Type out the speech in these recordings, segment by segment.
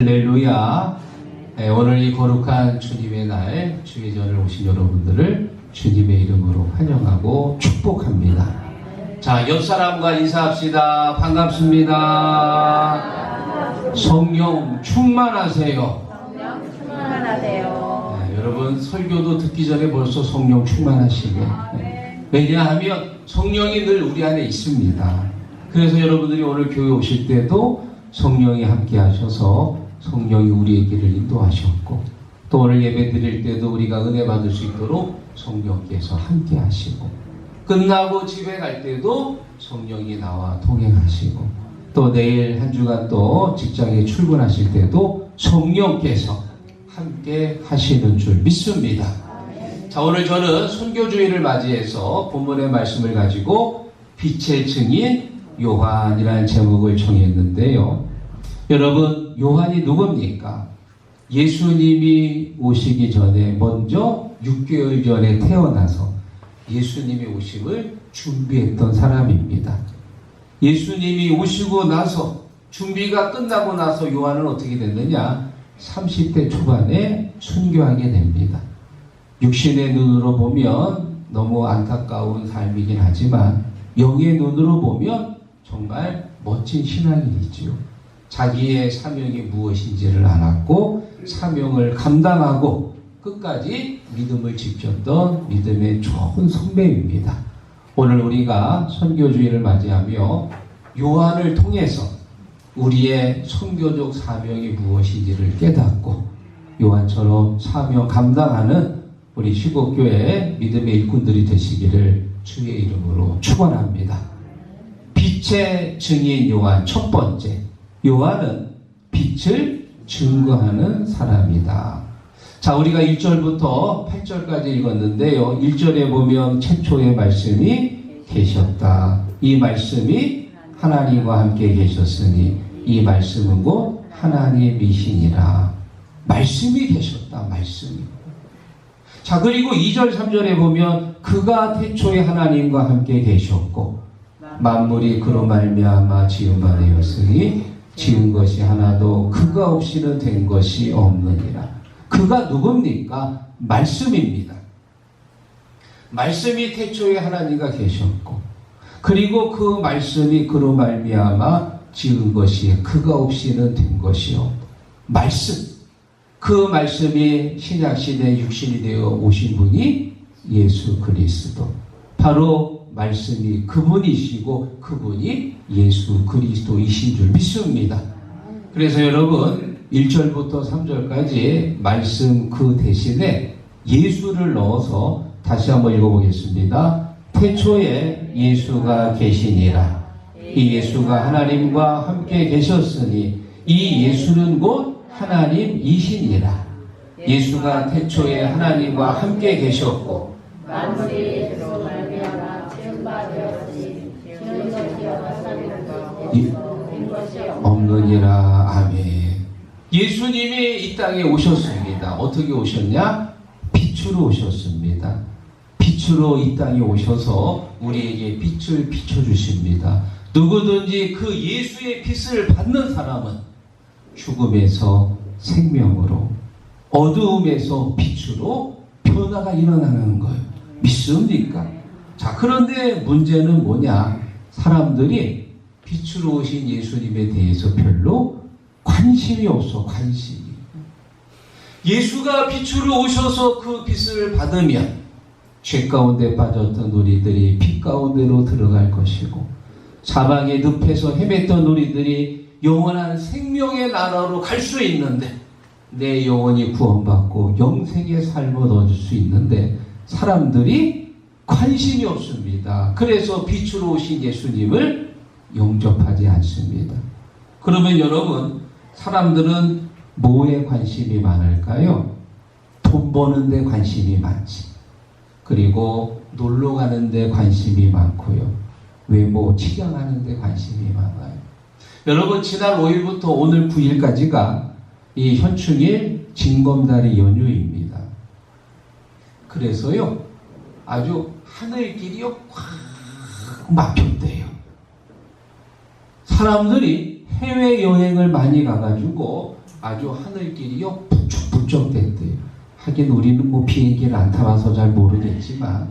할렐루야. 오늘 이 거룩한 주님의 날 주의 전을 오신 여러분들을 주님의 이름으로 환영하고 축복합니다. 자, 옆 사람과 인사합시다. 반갑습니다. 성령 충만하세요. 성령 충만하세요. 네, 여러분 설교도 듣기 전에 벌써 성령 충만하시게. 왜냐하면 성령이 늘 우리 안에 있습니다. 그래서 여러분들이 오늘 교회 오실 때도 성령이 함께 하셔서 성령이 우리의 길을 인도하셨고, 또 오늘 예배 드릴 때도 우리가 은혜 받을 수 있도록 성령께서 함께 하시고, 끝나고 집에 갈 때도 성령이 나와 동행하시고, 또 내일 한 주간 또 직장에 출근하실 때도 성령께서 함께 하시는 줄 믿습니다. 자, 오늘 저는 선교주의를 맞이해서 본문의 말씀을 가지고 빛의 증인 요한이라는 제목을 정했는데요. 여러분, 요한이 누굽니까? 예수님이 오시기 전에 먼저 6개월 전에 태어나서 예수님이 오심을 준비했던 사람입니다. 예수님이 오시고 나서 준비가 끝나고 나서 요한은 어떻게 됐느냐? 30대 초반에 순교하게 됩니다. 육신의 눈으로 보면 너무 안타까운 삶이긴 하지만 영의 눈으로 보면 정말 멋진 신앙인이지요. 자기의 사명이 무엇인지를 알았고 사명을 감당하고 끝까지 믿음을 지켰던 믿음의 좋은 선배입니다. 오늘 우리가 선교주의를 맞이하며 요한을 통해서 우리의 선교적 사명이 무엇인지를 깨닫고 요한처럼 사명 감당하는 우리 시곡교회 믿음의 일꾼들이 되시기를 주의 이름으로 축원합니다. 빛의 증인 요한 첫 번째, 요한은 빛을 증거하는 사람이다. 자, 우리가 1절부터 8절까지 읽었는데요. 1절에 보면 최초의 말씀이 계셨다. 이 말씀이 하나님과 함께 계셨으니 이 말씀은 곧 하나님이시니라. 말씀이 계셨다. 말씀이. 자, 그리고 2절 3절에 보면 그가 태초에 하나님과 함께 계셨고 만물이 그로 말미암아 지은 바 되었으니 지은 것이 하나도 그가 없이는 된 것이 없느니라. 그가 누굽니까? 말씀입니다. 말씀이 태초에 하나님과 계셨고, 그리고 그 말씀이 그로 말미암아 지은 것이 그가 없이는 된 것이 없다. 말씀. 그 말씀이 신약시대에 육신이 되어 오신 분이 예수 그리스도. 바로 말씀이 그분이시고 그분이 예수 그리스도이신 줄 믿습니다. 그래서 여러분 1절부터 3절까지 말씀 그 대신에 예수를 넣어서 다시 한번 읽어보겠습니다. 태초에 예수가 계시니라. 이 예수가 하나님과 함께 계셨으니 이 예수는 곧 하나님이시니라. 예수가 태초에 하나님과 함께 계셨고 만물이 그로 말미암아 지은 바 되었으니 지은 것이 된 것이 없느니라. 아멘. 예수님이 이 땅에 오셨습니다. 어떻게 오셨냐? 빛으로 오셨습니다. 빛으로 이 땅에 오셔서 우리에게 빛을 비춰주십니다. 누구든지 그 예수의 빛을 받는 사람은 죽음에서 생명으로, 어두움에서 빛으로 변화가 일어나는 거예요. 믿습니까? 자, 그런데 문제는 뭐냐? 사람들이 빛으로 오신 예수님에 대해서 별로 관심이 없어. 관심이. 예수가 빛으로 오셔서 그 빛을 받으면 죄 가운데 빠졌던 우리들이 빛 가운데로 들어갈 것이고, 사방의 늪에서 헤맸던 우리들이 영원한 생명의 나라로 갈 수 있는데, 내 영혼이 구원받고 영생의 삶을 얻을 수 있는데 사람들이 관심이 없습니다. 그래서 빛으로 오신 예수님을 영접하지 않습니다. 그러면 여러분, 사람들은 뭐에 관심이 많을까요? 돈 버는 데 관심이 많지. 그리고 놀러 가는 데 관심이 많고요. 외모 치장하는 데 관심이 많아요. 여러분, 지난 5일부터 오늘 9일까지가 이 현충일 징검다리 연휴입니다. 그래서요, 아주 하늘길이요 꽉 막혔대요. 사람들이 해외여행을 많이 가가지고 아주 하늘길이요 부쩍부쩍 됐대요. 하긴 우리는 뭐 비행기를 안 타봐서 잘 모르겠지만,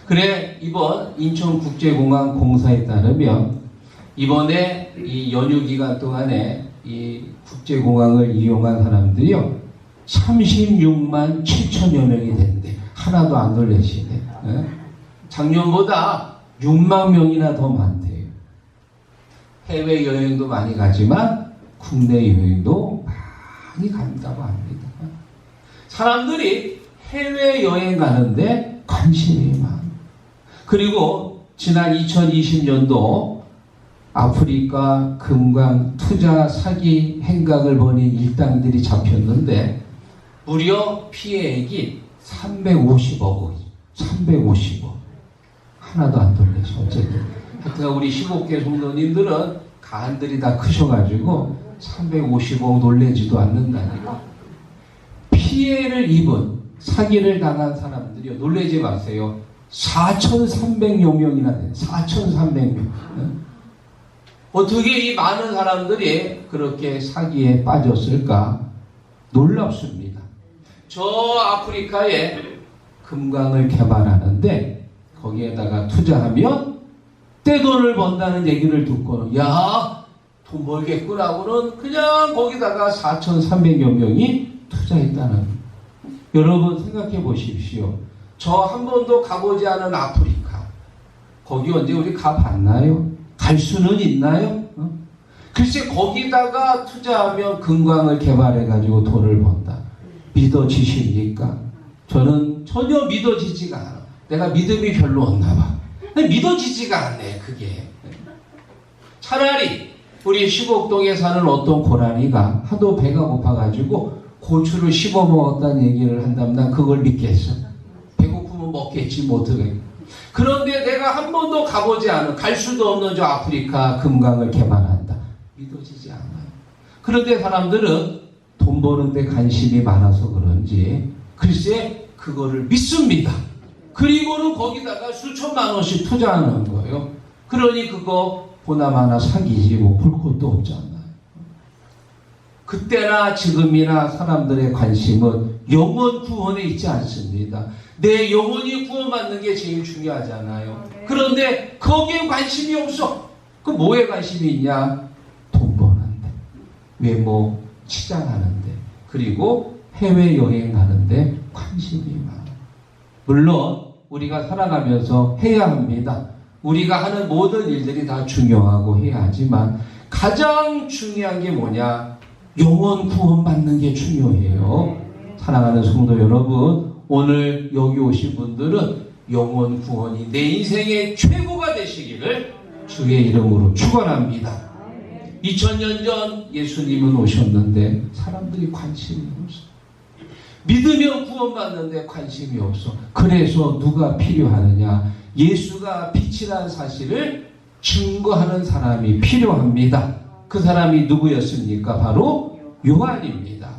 그래 이번 인천국제공항 공사에 따르면 이번에 이 연휴 기간 동안에 이 국제공항을 이용한 사람들이요 36만 7천여 명이 된대. 하나도 안 놀라시네. 작년보다 6만 명이나 더 많대요. 해외 여행도 많이 가지만 국내 여행도 많이 간다고 합니다. 사람들이 해외 여행 가는데 관심이 많아. 그리고 지난 2020년도 아프리카 금강 투자 사기 행각을 벌인 일당들이 잡혔는데 무려 피해액이 350억 원. 350억. 하나도 안 돌려서 어쨌든. 하여튼 우리 15개 성도님들은 간들이 다 크셔가지고 350억 놀래지도 않는다니까. 피해를 입은 사기를 당한 사람들이요. 놀래지 마세요. 4,300여 명이나 돼요. 4,300명. 어떻게 이 많은 사람들이 그렇게 사기에 빠졌을까? 놀랍습니다. 저 아프리카에 금강을 개발하는데 거기에다가 투자하면 떼돈을 번다는 얘기를 듣고는 야, 돈 벌겠구나 하고는 그냥 거기다가 4,300여 명이 투자했다는. 여러분 생각해 보십시오. 저 한 번도 가보지 않은 아프리카. 거기 언제 우리 가봤나요? 갈 수는 있나요? 글쎄 거기다가 투자하면 금강을 개발해가지고 돈을 번다. 믿어지십니까? 저는 전혀 믿어지지가 않아. 내가 믿음이 별로 없나 봐. 믿어지지가 않네 그게. 차라리 우리 시곡동에 사는 어떤 고라니가 하도 배가 고파가지고 고추를 씹어 먹었다는 얘기를 한다면 난 그걸 믿겠어. 배고프면 먹겠지 뭐 어떡해. 그런데 내가 한 번도 가보지 않은, 갈 수도 없는 저 아프리카 금강을 개발한다. 믿어지지 않아요. 그런데 사람들은 돈 버는데 관심이 많아서 그런지 글쎄 그거를 믿습니다. 그리고는 거기다가 수천만 원씩 투자하는 거예요. 그러니 그거 보나마나 사기지 뭐 볼 것도 없잖아요. 그때나 지금이나 사람들의 관심은 영혼 구원에 있지 않습니다. 내 영혼이 구원받는 게 제일 중요하잖아요. 그런데 거기에 관심이 없어. 그 뭐에 관심이 있냐? 돈 버는데, 외모 치장하는데, 그리고 해외여행 가는데 관심이 많아. 물론 우리가 살아가면서 해야 합니다. 우리가 하는 모든 일들이 다 중요하고 해야 하지만 가장 중요한 게 뭐냐? 영혼 구원받는 게 중요해요. 사랑하는 성도 여러분, 오늘 여기 오신 분들은 영혼 구원이 내 인생의 최고가 되시기를 주의 이름으로 축원합니다. 2000년 전 예수님은 오셨는데 사람들이 관심이 없어. 믿으면 구원받는데 관심이 없어. 그래서 누가 필요하느냐? 예수가 빛이라는 사실을 증거하는 사람이 필요합니다. 그 사람이 누구였습니까? 바로 요한입니다.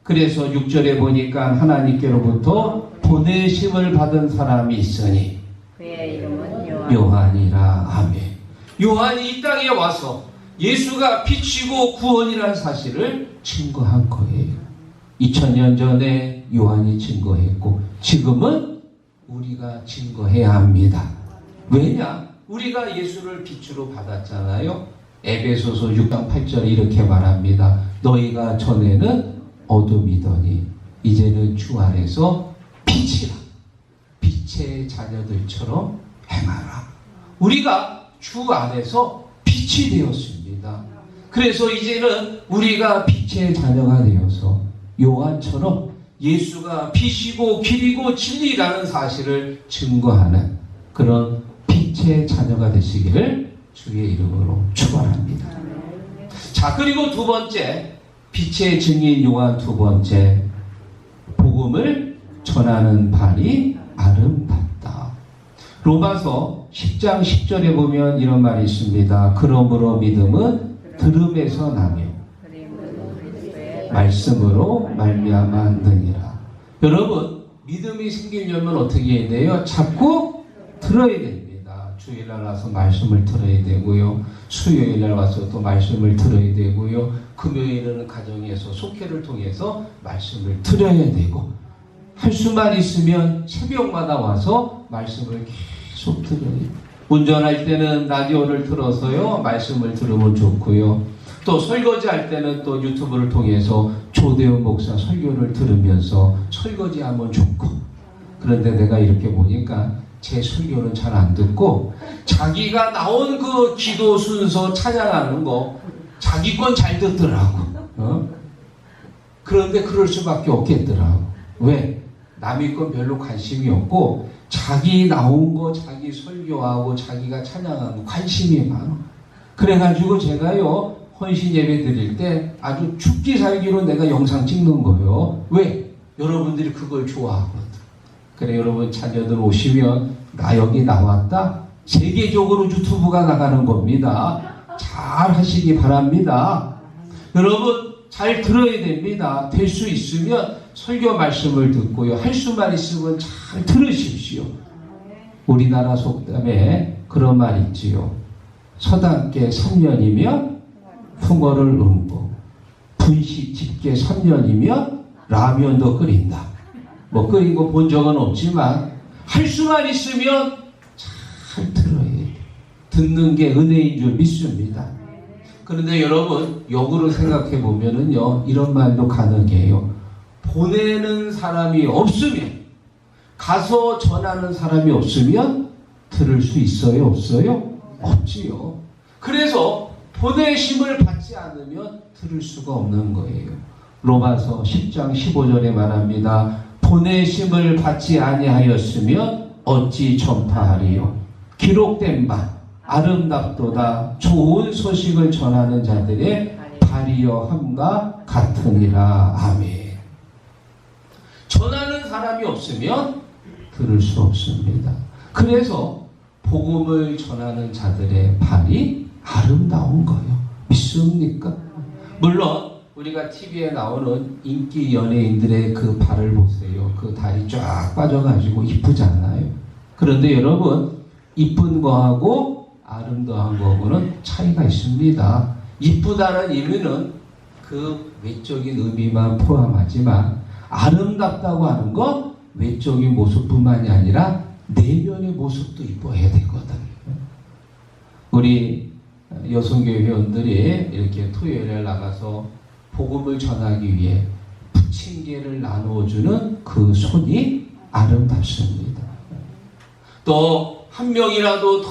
그래서 6절에 보니까 하나님께로부터 보내심을 받은 사람이 있으니 그의 이름은 요한이라. 아멘. 요한이 이 땅에 와서 예수가 빛이고 구원이라는 사실을 증거한 거예요. 2000년 전에 요한이 증거했고 지금은 우리가 증거해야 합니다. 왜냐? 우리가 예수를 빛으로 받았잖아요. 에베소서 6장 8절에 이렇게 말합니다. 너희가 전에는 어둠이더니 이제는 주 안에서 빛이라. 빛의 자녀들처럼 행하라. 우리가 주 안에서 빛이 되었습니다. 그래서 이제는 우리가 빛의 자녀가 되어서 요한처럼 예수가 빛이고 길이고 진리라는 사실을 증거하는 그런 빛의 자녀가 되시기를 주의 이름으로 축원합니다. 자, 그리고 두 번째, 빛의 증인 요한 두 번째, 복음을 전하는 발이 아름답다. 로마서 10장 10절에 보면 이런 말이 있습니다. 그러므로 믿음은 들음에서 나며 말씀으로 말미암았느니라. 여러분, 믿음이 생기려면 어떻게 해야 돼요? 자꾸 들어야 됩니다. 주 주일날 와서 말씀을 들어야 되고요. 수요일날 와서 또 말씀을 들어야 되고요. 금요일에는 가정에서 속회를 통해서 말씀을 들어야 되고, 할 수만 있으면 새벽마다 와서 말씀을 계속 들어야 돼요. 운전할 때는 라디오를 틀어서요 말씀을 들으면 좋고요. 또 설거지할 때는 또 유튜브를 통해서 조대훈 목사 설교를 들으면서 설거지하면 좋고. 그런데 내가 이렇게 보니까 제 설교는 잘 안 듣고 자기가 나온 그 기도 순서 찬양하는 거 자기 건 잘 듣더라고. 그런데 그럴 수밖에 없겠더라고. 왜? 남의 건 별로 관심이 없고 자기 나온 거 자기 설교하고 자기가 찬양하는 거 관심이 많아. 그래가지고 제가요 헌신 예배 드릴 때 아주 죽기 살기로 내가 영상 찍는 거예요. 왜? 여러분들이 그걸 좋아하거든. 그래, 여러분 자녀들 오시면 나 여기 나왔다. 세계적으로 유튜브가 나가는 겁니다. 잘 하시기 바랍니다. 여러분 잘 들어야 됩니다. 될 수 있으면 설교 말씀을 듣고요. 할 수만 있으면 잘 들으십시오. 우리나라 속담에 그런 말 있지요. 서당계 3년이면 풍어를 음부, 분식 집계 3년이면 라면도 끓인다. 뭐 끓인 거 본 적은 없지만 할 수만 있으면 잘 들어야 돼. 듣는 게 은혜인 줄 믿습니다. 그런데 여러분 역으로 생각해 보면은요 이런 말도 가능해요. 보내는 사람이 없으면, 가서 전하는 사람이 없으면 들을 수 있어요? 없어요? 없지요. 그래서 보내심을 받지 않으면 들을 수가 없는 거예요. 로마서 10장 15절에 말합니다. 보내심을 받지 아니하였으면 어찌 전파하리요. 기록된 바 아름답도다 좋은 소식을 전하는 자들의 발이여 함과 같으니라. 아멘. 전하는 사람이 없으면 들을 수 없습니다. 그래서 복음을 전하는 자들의 발이 아름다운 거예요. 믿습니까? 물론 우리가 TV에 나오는 인기 연예인들의 그 발을 보세요. 그 다리 쫙 빠져가지고 이쁘잖아요. 그런데 여러분 이쁜 거하고 아름다운 거하고는 차이가 있습니다. 이쁘다는 의미는 그 외적인 의미만 포함하지만 아름답다고 하는 건 외적인 모습뿐만이 아니라 내면의 모습도 이뻐야 되거든요. 우리 여성교회 회원들이 이렇게 토요일에 나가서 복음을 전하기 위해 부침개를 나누어주는 그 손이 아름답습니다. 또 한 명이라도 더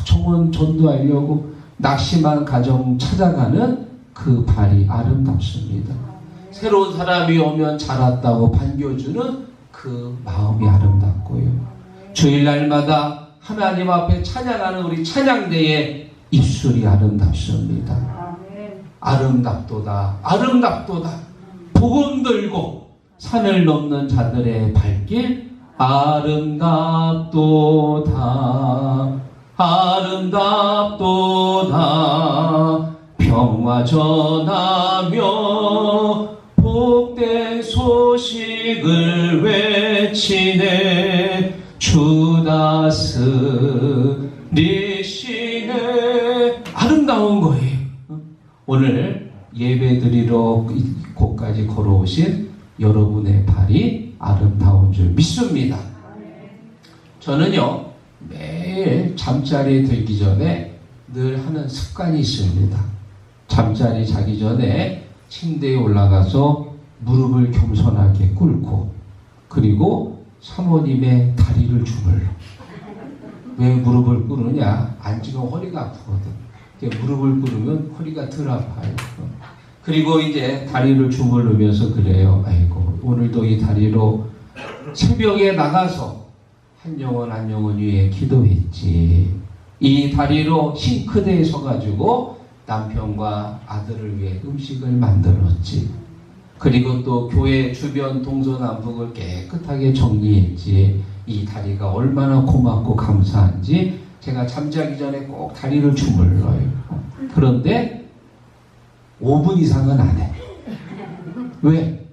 좋은 전도하려고 낙심한 가정 찾아가는 그 발이 아름답습니다. 새로운 사람이 오면 잘 왔다고 반겨주는 그 마음이 아름답고요. 주일날마다 하나님 앞에 찬양하는 우리 찬양대의 입술이 아름답습니다. 아름답도다, 아름답도다. 복음 들고 산을 넘는 자들의 발길 아름답도다, 아름답도다. 평화 전하며 복된 소식을 외치네. 주 다스리시네. 아름다운 거예요. 오늘 예배 드리러 이곳까지 걸어오신 여러분의 발이 아름다운 줄 믿습니다. 저는요 매일 잠자리에 들기 전에 늘 하는 습관이 있습니다. 잠자리 자기 전에 침대에 올라가서 무릎을 겸손하게 꿇고, 그리고 사모님의 다리를 주물러. 왜 무릎을 꿇느냐? 앉으면 허리가 아프거든. 무릎을 꿇으면 허리가 덜 아파요. 그리고 이제 다리를 주물르면서 그래요. 아이고 오늘도 이 다리로 새벽에 나가서 한 영혼 위해 기도했지. 이 다리로 싱크대에 서가지고 남편과 아들을 위해 음식을 만들었지. 그리고 또 교회 주변 동서남북을 깨끗하게 정리했지. 이 다리가 얼마나 고맙고 감사한지 제가 잠자기 전에 꼭 다리를 주물러요. 그런데 5분 이상은 안 해. 왜?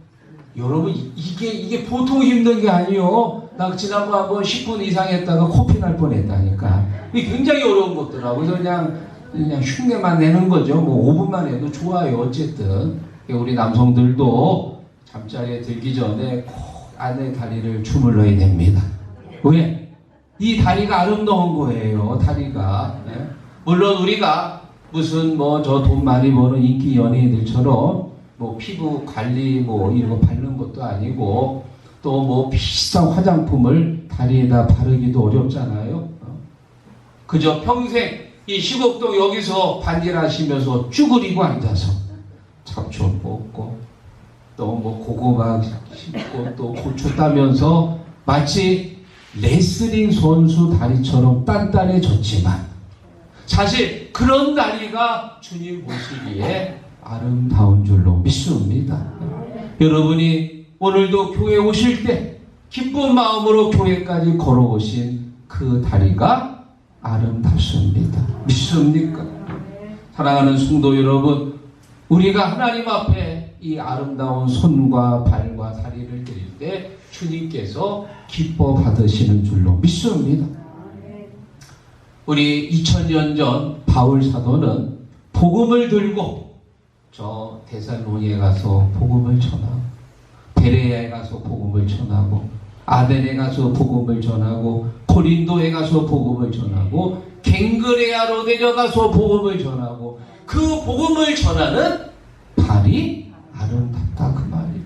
여러분 이게 보통 힘든 게 아니요. 나 지난번 한번 10분 이상 했다가 코피 날 뻔했다니까. 이게 굉장히 어려운 것더라고요. 그래서 그냥 흉내만 내는 거죠. 뭐 5분만 해도 좋아요. 어쨌든 우리 남성들도 잠자리에 들기 전에 꼭 아내 다리를 주물러야 됩니다. 왜? 이 다리가 아름다운 거예요. 다리가. 네? 물론 우리가 무슨 뭐 저 돈 많이 버는 인기 연예인들처럼 뭐 피부 관리 뭐 이런 거 바르는 것도 아니고 또 뭐 비싼 화장품을 다리에다 바르기도 어렵잖아요. 그저 평생 이 시곡동 여기서 반일하시면서 쭈그리고 앉아서 잡초 뽑고 또 뭐 고구마 심고 또 고추 따면서 마치 레슬링 선수 다리처럼 단단해졌지만 사실 그런 다리가 주님 보시기에 아름다운 줄로 믿습니다. 여러분이 오늘도 교회 오실 때 기쁜 마음으로 교회까지 걸어오신 그 다리가 아름답습니다. 믿습니까? 사랑하는 성도 여러분, 우리가 하나님 앞에 이 아름다운 손과 발과 다리를 드릴 때 주님께서 기뻐 받으시는 줄로 믿습니다. 우리 2000년 전 바울 사도는 복음을 들고 저 데살로니에 가서 복음을 전하고 베레아에 가서 복음을 전하고 아덴에 가서 복음을 전하고 고린도에 가서 복음을 전하고 갱그레아로 내려가서 복음을 전하고 그 복음을 전하는 발이 아름답다 그 말이에요.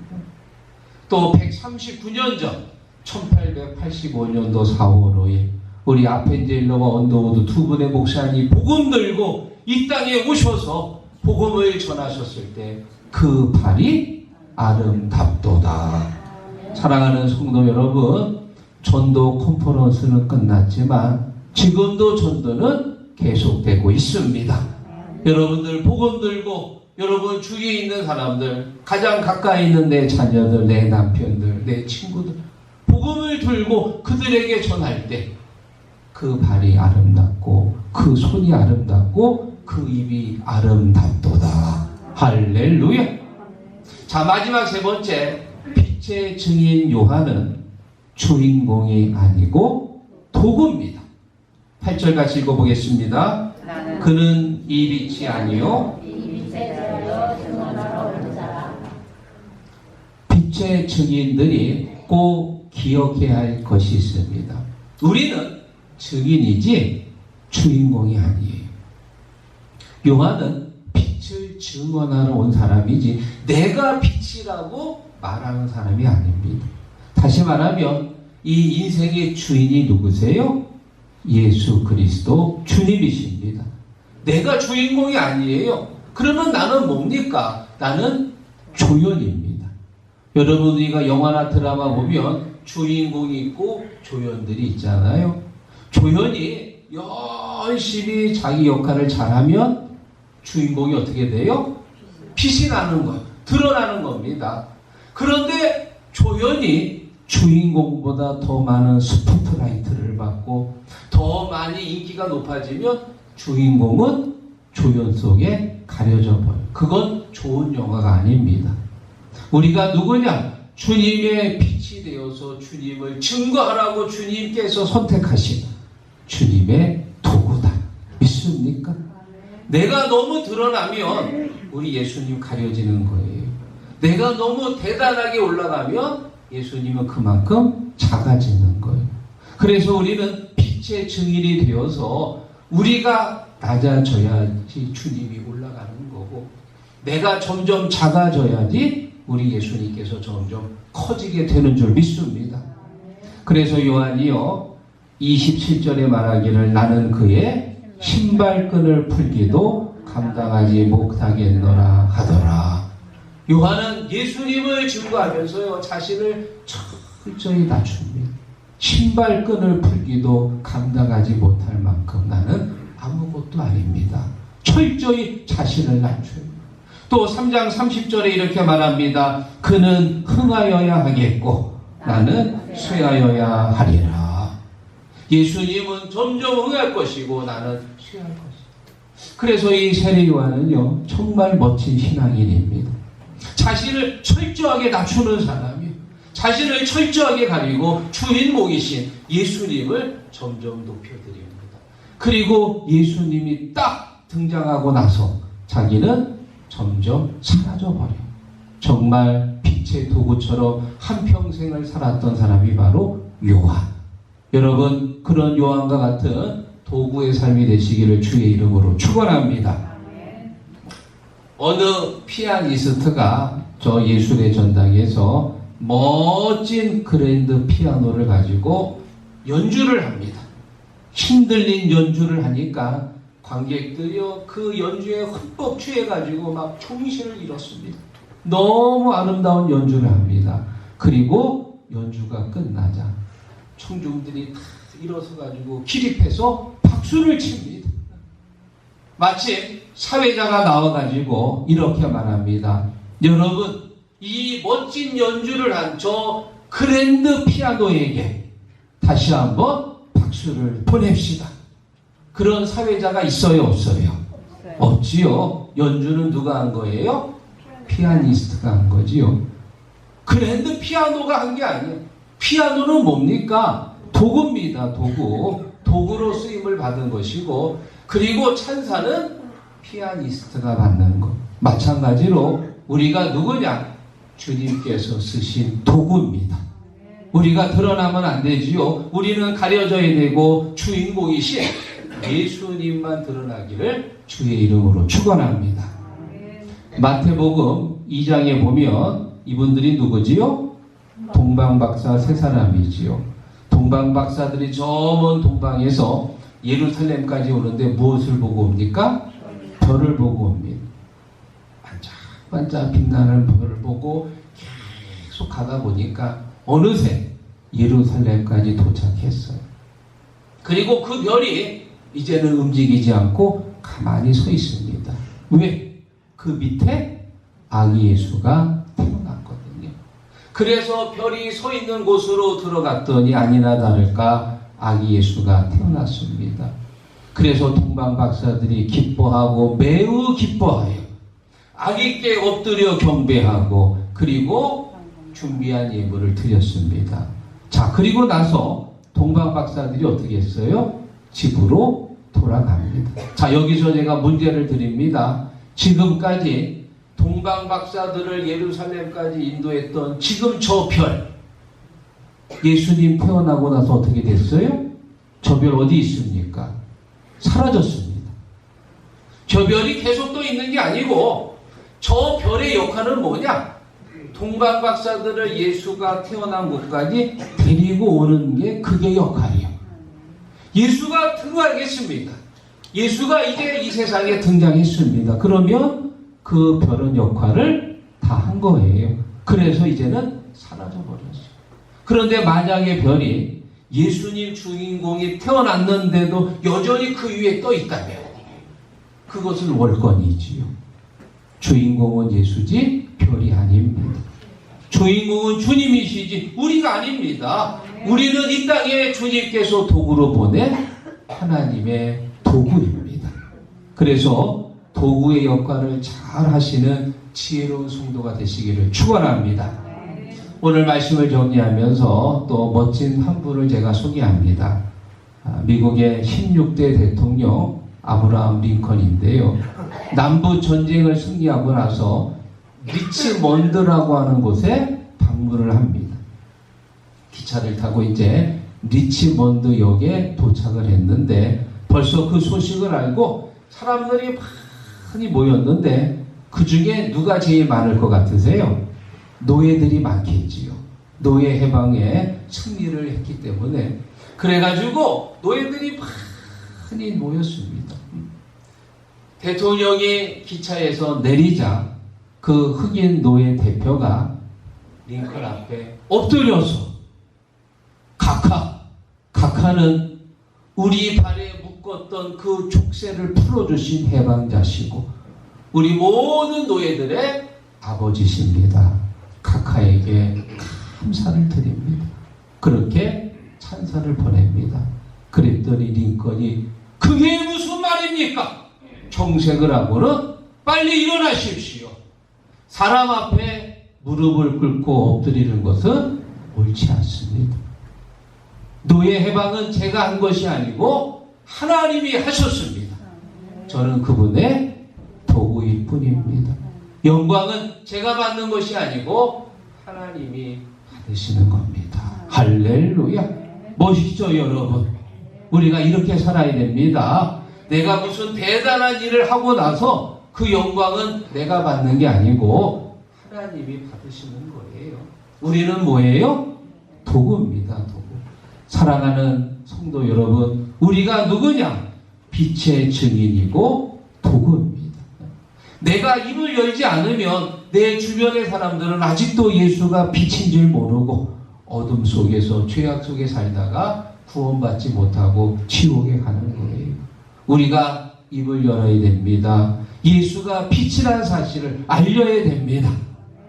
또 139년 전 1885년도 4월 5일 우리 아펜젤러와 언더우드 두 분의 목사님이 복음 들고 이 땅에 오셔서 복음을 전하셨을 때 그 발이 아름답도다. 사랑하는 성도 여러분, 전도 컨퍼런스는 끝났지만 지금도 전도는 계속되고 있습니다. 여러분들 복음 들고 여러분 주위에 있는 사람들, 가장 가까이 있는 내 자녀들, 내 남편들, 내 친구들 복음을 들고 그들에게 전할 때 그 발이 아름답고 그 손이 아름답고 그 입이 아름답도다. 할렐루야. 자, 마지막 세 번째, 빛의 증인 요한은 주인공이 아니고 도구입니다. 8절 같이 읽어보겠습니다. 그는 이 빛이 아니요 빛의 증인들이 꼭 기억해야 할 것이 있습니다. 우리는 증인이지 주인공이 아니에요. 요한은 빛을 증언하러 온 사람이지 내가 빛이라고 말하는 사람이 아닙니다. 다시 말하면 이 인생의 주인이 누구세요? 예수 그리스도 주님이십니다. 내가 주인공이 아니에요. 그러면 나는 뭡니까? 나는 조연입니다. 여러분, 우리가 영화나 드라마 보면 주인공이 있고 조연들이 있잖아요. 조연이 열심히 자기 역할을 잘하면 주인공이 어떻게 돼요? 빛이 나는 거예요. 드러나는 겁니다. 그런데 조연이 주인공보다 더 많은 스포트라이트를 받고 더 많이 인기가 높아지면 주인공은 조연 속에 가려져 버려요. 그건 좋은 영화가 아닙니다. 우리가 누구냐? 주님의 빛이 되어서 주님을 증거하라고 주님께서 선택하신 주님의 도구다. 믿습니까? 내가 너무 드러나면 우리 예수님 가려지는 거예요. 내가 너무 대단하게 올라가면 예수님은 그만큼 작아지는 거예요. 그래서 우리는 빛의 증인이 되어서 우리가 낮아져야지 주님이 올라가는 거고, 내가 점점 작아져야지 우리 예수님께서 점점 커지게 되는 줄 믿습니다. 그래서 요한이요 27절에 말하기를 나는 그의 신발끈을 풀기도 감당하지 못하겠노라 하더라. 요한은 예수님을 증거하면서요 자신을 철저히 낮춥니다. 신발끈을 풀기도 감당하지 못할 만큼 나는 아무것도 아닙니다. 철저히 자신을 낮춰요. 또 3장 30절에 이렇게 말합니다. 그는 흥하여야 하겠고 나는 쇠하여야 하리라. 예수님은 점점 흥할 것이고 나는 쇠할 것이다. 그래서 이 세례 요한은요 정말 멋진 신앙인입니다. 자신을 철저하게 낮추는 사람이에요. 자신을 철저하게 가리고 주인공이신 예수님을 점점 높여드립니다. 그리고 예수님이 딱 등장하고 나서 자기는 점점 사라져버려. 정말 빛의 도구처럼 한평생을 살았던 사람이 바로 요한. 여러분, 그런 요한과 같은 도구의 삶이 되시기를 주의 이름으로 축원합니다. 어느 피아니스트가 저 예술의 전당에서 멋진 그랜드 피아노를 가지고 연주를 합니다. 힘들린 연주를 하니까 관객들이요 그 연주에 흠뻑 취해가지고 막 정신을 잃었습니다. 너무 아름다운 연주를 합니다. 그리고 연주가 끝나자 청중들이 다 일어서가지고 기립해서 박수를 칩니다. 마침 사회자가 나와가지고 이렇게 말합니다. 여러분, 이 멋진 연주를 한 저 그랜드 피아노에게 다시 한번 박수를 보냅시다. 그런 사회자가 있어요, 없어요? 없지요. 연주는 누가 한 거예요? 피아니스트가 한 거지요. 그랜드 피아노가 한 게 아니에요. 피아노는 뭡니까? 도구입니다. 도구. 도구로 쓰임을 받은 것이고, 그리고 찬사는 피아니스트가 받는 것. 마찬가지로 우리가 누구냐? 주님께서 쓰신 도구입니다. 우리가 드러나면 안 되지요. 우리는 가려져야 되고 주인공이신 예수님만 드러나기를 주의 이름으로 축원합니다. 마태복음 2장에 보면 이분들이 누구지요? 동방박사 세 사람이지요. 동방박사들이 저 먼 동방에서 예루살렘까지 오는데 무엇을 보고 옵니까? 별을 보고 옵니다. 반짝반짝 빛나는 별을 보고 계속 가다 보니까 어느새 예루살렘까지 도착했어요. 그리고 그 별이 이제는 움직이지 않고 가만히 서 있습니다. 왜? 그 밑에 아기 예수가 태어났거든요. 그래서 별이 서 있는 곳으로 들어갔더니 아니나 다를까 아기 예수가 태어났습니다. 그래서 동방박사들이 기뻐하고 매우 기뻐하여 아기께 엎드려 경배하고 그리고 준비한 예물을 드렸습니다. 자, 그리고 나서 동방박사들이 어떻게 했어요? 집으로 돌아갑니다. 자, 여기서 제가 문제를 드립니다. 지금까지 동방박사들을 예루살렘까지 인도했던 지금 저 별, 예수님 태어나고 나서 어떻게 됐어요? 저 별 어디 있습니까? 사라졌습니다. 저 별이 계속 또 있는 게 아니고 저 별의 역할은 뭐냐? 동방박사들을 예수가 태어난 곳까지 데리고 오는 게 그게 역할이에요. 예수가 등장했습니다. 예수가 이제 이 세상에 등장했습니다. 그러면 그 별은 역할을 다 한 거예요. 그래서 이제는 사라져 버렸어요. 그런데 만약에 별이 예수님 주인공이 태어났는데도 여전히 그 위에 떠 있다면 그것은 월권이지요. 주인공은 예수지 별이 아닙니다. 주인공은 주님이시지 우리가 아닙니다. 우리는 이 땅에 주님께서 도구로 보낸 하나님의 도구입니다. 그래서 도구의 역할을 잘 하시는 지혜로운 성도가 되시기를 축원합니다. 오늘 말씀을 정리하면서 또 멋진 한 분을 제가 소개합니다. 미국의 16대 대통령 아브라함 링컨인데요. 남부 전쟁을 승리하고 나서 리치몬드라고 하는 곳에 방문을 합니다. 기차를 타고 이제 리치몬드역에 도착을 했는데 벌써 그 소식을 알고 사람들이 많이 모였는데 그 중에 누가 제일 많을 것 같으세요? 노예들이 많겠지요. 노예 해방에 승리를 했기 때문에 그래가지고 노예들이 많이 모였습니다. 대통령이 기차에서 내리자 그 흑인 노예 대표가 링컨 앞에 엎드려서 카카는 우리 발에 묶었던 그 족쇄를 풀어주신 해방자시고 우리 모든 노예들의 아버지십니다. 카카에게 감사를 드립니다. 그렇게 찬사를 보냅니다. 그랬더니 링컨이 그게 무슨 말입니까? 정색을 하고는 빨리 일어나십시오. 사람 앞에 무릎을 꿇고 엎드리는 것은 옳지 않습니다. 노예 해방은 제가 한 것이 아니고 하나님이 하셨습니다. 저는 그분의 도구일 뿐입니다. 영광은 제가 받는 것이 아니고 하나님이 받으시는 겁니다. 할렐루야. 멋있죠, 여러분? 우리가 이렇게 살아야 됩니다. 내가 무슨 대단한 일을 하고 나서 그 영광은 내가 받는 게 아니고 하나님이 받으시는 거예요. 우리는 뭐예요? 도구입니다. 도구. 사랑하는 성도 여러분, 우리가 누구냐? 빛의 증인이고 도구입니다. 내가 입을 열지 않으면 내 주변의 사람들은 아직도 예수가 빛인 줄 모르고 어둠 속에서 죄악 속에 살다가 구원받지 못하고 지옥에 가는 거예요. 우리가 입을 열어야 됩니다. 예수가 빛이라는 사실을 알려야 됩니다.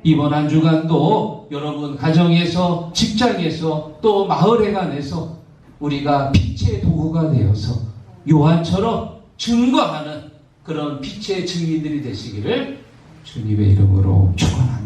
이번 한 주간도 여러분 가정에서, 직장에서, 또 마을에 관해서 우리가 빛의 도구가 되어서 요한처럼 증거하는 그런 빛의 증인들이 되시기를 주님의 이름으로 축원합니다.